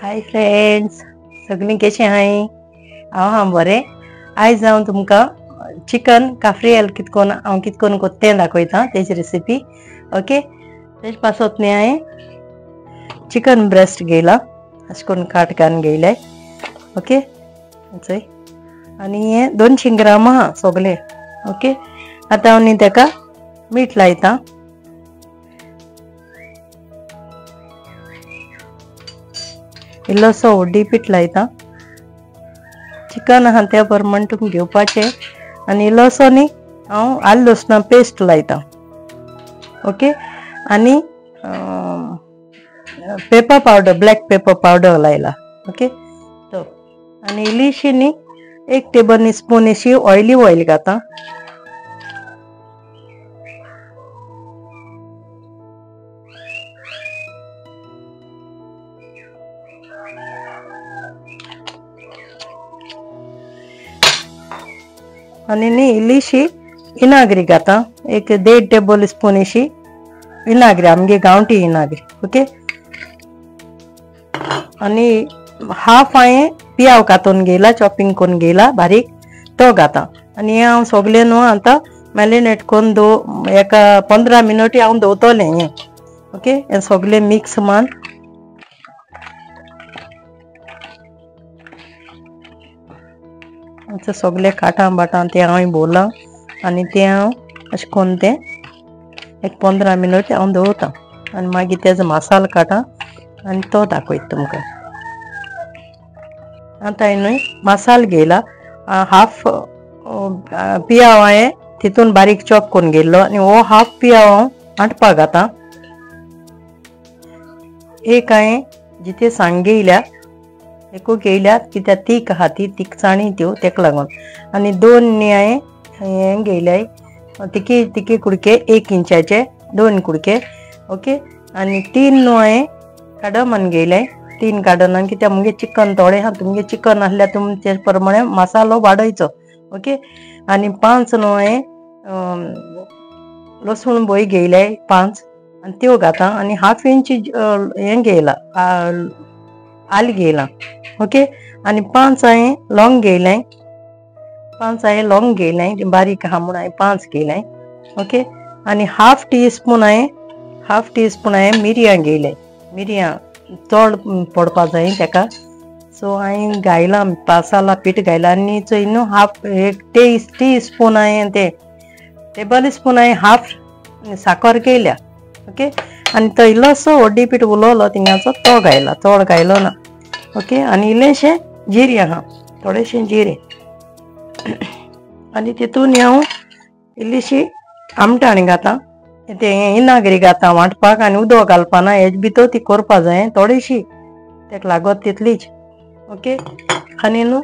Hi friends, सगळीं कशी हाय? हांव बरें. आयज हांव तुमकां चिकन काफ्रियल कितकोन कोत्ता तें दाखयतां, तेजी रेसिपी. ओके, तेज पासत न्ही हांवें चिकन ब्रेस्ट घेयला, अशें करून काट काडून घेयलाय. ओके, चोय आनी हे 200 ग्राम आहा सोगलें. ओके, आतां हांव न्ही तेका मीठ लायतां. इल्लोसो हळदी पीठ लायतां. चिकन आहा त्या प्रमाण तुमी घेवपाचें. आनी इल्लोसो न्ही हांव आलं लसणा पेस्ट लायतां. ओके, आनी pepper powder, black pepper powder लायला. ओके, तो आनी इल्लीशी न्ही 1 टेबल स्पून अशी ऑयलीव ऑयल घातां. आनी न्ही इल्लीशी इनाग्री घातां, 1.5 टेबल स्पून अशी इनाग्री, आमगे गांवठी इनाग्री. ओके, आनी हाफ हांवें पियाव कातून घेयला, चॉपिंग करून घेयला बारीक, तो घातां. आनी हें हांव सोगलें न्हू आतां मॅरिनेट करून एका 15 मिनट हांव दवरतलें हें. ओके, हें सोगलें मिक्स मान सोगलें काटां बाटां तें हांव भोवलां. आनी तें हांव अशें करून तें 15 मिनट हांव दवरतां. आनी मागीर तेजो मसालो काटां आनी तो दाखयता तुमकां. आतां हांवें मसालो घेयला, हाफ पियाव हांवें तितून बारीक चॉप करून घेयल्लो, आनी हो हाफ पियाव हांव वांटपाक घातां. एक हांवें जिते सांग घेयल्या, एकू घेयल्या कित्याक तीख आहा ती तिखसाणी त्यो तेका लागून. आनी 2 न्ही हांवें हें घेयल्याय तिकी कुडके 1 इंचाचे 2 कुडके. ओके, आनी 3 न्हू हांवें काडमन घेयल्याय, 3 काडन, कित्याक मुगे चिकन थोडें आहा, तुमगे चिकन आसल्यार तुमचे प्रमाणे मसालो वाडयचो. ओके, आनी 5 न्हू हांवें लसूण बोय घेयल्याय 5, आनी त्यो घातां. आनी हाफ इंच हें घेयला आलें घेयलां. ओके, आनी 5 हांवें लॉंग घेयलें, 5 हांवें लॉंग घेयलें, बारीक आहा म्हूण हांवें 5 घेयलें. ओके, आनी हाफ टी स्पून हांवें मिरयां घेयलें. मिरयां चड पडपा जाय तेका, सो हांवें घायलां, पासाला पीठ घायलां. आनी चोय न्हू हाफ 1 टी स्पून हांवें तें टेबल स्पून हांवें हाफ साखर घेयल्या. ओके, आनी तो इल्लोसो हळदी पीठ उलोलो थिंगाचो तो घायला, चड घायलो ना. ओके, आनी इल्लेशें जिरें आहा, थोडेशें जिरें. आनी तितून हांव इल्लीशी आमटाण घातां, तें इनाग्री घातां वांटपाक, आनी उदक घालपाना, हेज भितर ती करपा जाय थोडीशी, तेका लागत तितलीच. ओके, आनी न्हू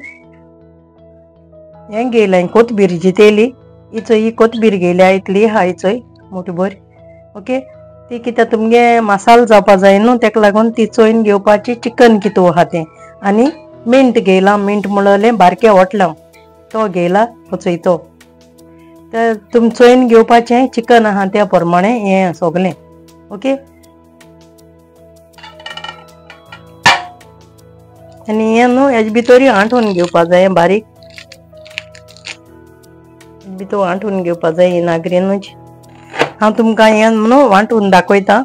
हें घेयलें कोथबीर जितेली, ही कोथबीर घेयल्या इतली आहा चोय मुठभर. ओके, ती कित्याक तुमगे मसालो जावपा जाय न्हू, तेका लागून ती चोयन घेवपाची चिकन कितू आहा तें. आनी मिंट घेयला, मिंट म्हणलें बारकें वोटलां तो घेयला चोय तो. तर तुमी चोयन घेवपाचें चिकन आहा त्या प्रमाणे हें सोगलें. ओके, आनी हें न्हू हेज भितर आंठून घेवपा जाय बारीक, भितर वांटून घेवपा जाय इनाग्रीनूच. हांव तुमकां हें न्हू वांटून दाखयतां.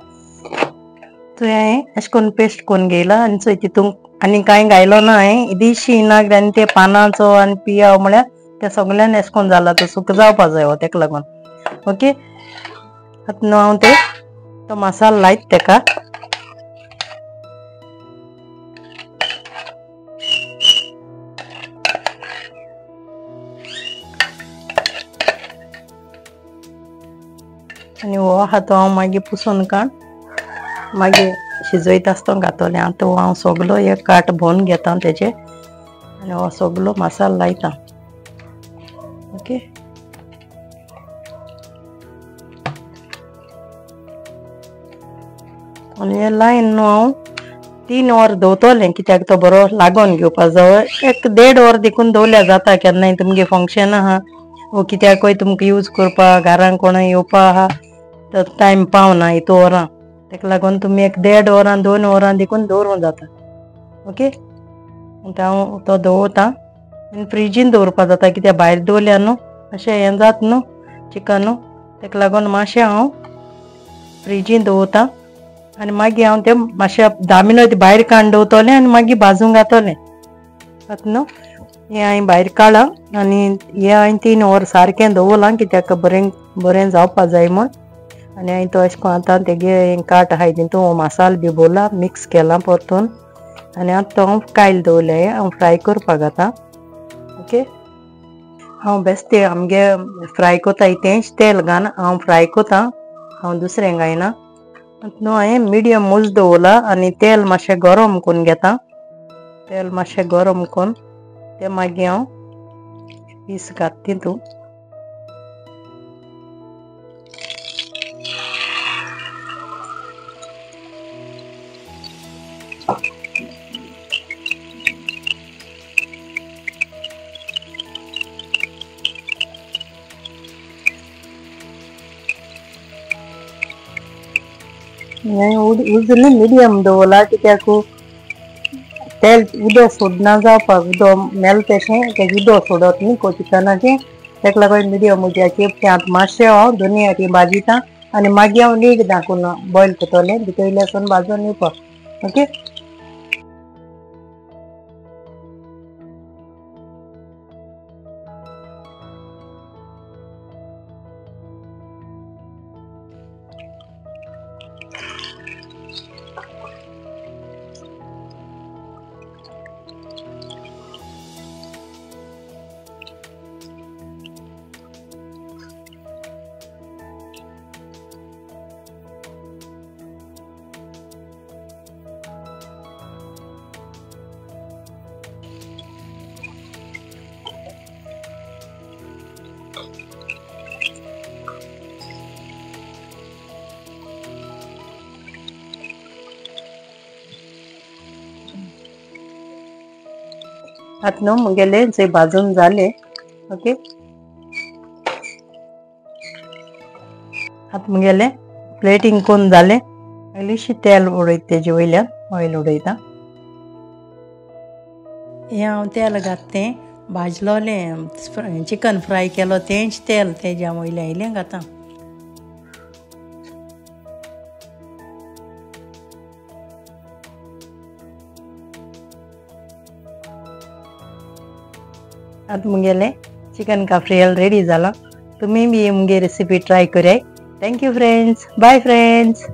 थंय हांवें अशें करून पेस्ट करून घेयला, आनी चोय तितून आनी कांय घायलो ना हांवें. इल्लीशी इनाग्री आनी ते पानांचो आनी पियाव म्हळ्यार ते सगल्यान अशें करून जाला, तो सुको जावपा जाय तेका लागून. ओके, आतां न्हू हांव तो मसालो लायता तेका. आनी हो आहा तो हांव मागीर पुसून काड मागीर शिजयता आसतना घातलें. आतां हो हांव सोगलो एक काट भोवन घेता तेजे, आनी हो सोगलो मसालो लायता. ओके, आनी हें लायन न्हू हांव 3 वर दवरतलें, कित्याक तो बरो लागोन घेवपा जाय. 1.5 वर देखून दवरल्यार जाता. केन्नाय तुमगे फंक्शन आहा वो कित्याकय तुमकां यूज करपा, घरान कोणय येवपा आहा तर टायम पावना 2 वरां, तेका लागून तुमी 1.5 वरां 2 वरां देखून दवरूं जाता. ओके. हांव तो दवरता आनी फ्रिजीन दवरपा जाता कित्याक भायर दवरल्या न्हू अशें हें जाता न्हू चिकन तेका लागून मातशें हांव फ्रिजीन दवरता आनी मागीर हांव तें मातशें 10 मिनट भायर काडून दवरतलें आनी मागीर भाजूंक घातलें आतां न्हू. हें हांवें भायर काडलां आनी हें हांवें 3 वर सारकें दवरलां कित्याक बरें जावपा जाय म्हूण. आनी हांवें तो अशें करून आतां तेगे काट आहाय तितून हो मसालो बी भरला मिक्स केला परतून आनी आतां तो हांव कायल दवरलें हांव फ्राय करपाक घातां. ओके. हांव बेश्टें आमगे फ्राय कोताय तेंच तेल घालन हांव फ्राय कोतां, हांव दुसरें घायना. न्हू हांवें मिडियम उज दवरला आनी तेल मातशें गरम करून घेता. तेल मातशें गरम करून तें मागीर हांव पीस घात तितून. उज न्ही मिडियम दवरला कित्याक तेल उदक सोडना जावपाक उदक मेल तशें तेजें उदक सोडत न्ही चिकनाचें तेका लागून मिडियम उजयाचेर तें आतां मातशें हांव दोनी भाजयता आनी मागीर हांव लीड धाकून बॉयल करतलें भितरल्यासून भाजून येवपाक. ओके. आतां न्हू मुगेलें जें भाजून जालें. ओके. आतां मुगेलें प्लेटींग करून जालें. इल्लीशी तेल उडयता तेजे वयल्यान ऑयल उडयता. हें हांव तेल घातलें भाजलोलें चिकन फ्राय केलो तेंच तेल तेज्या वयल्यान इल्लें घातां. आतां मुगेलें चिकन काफ्रियल रेडी जालां. तुमी बी मुगे रेसिपी ट्राय कराय. Thank you friends. Bye friends.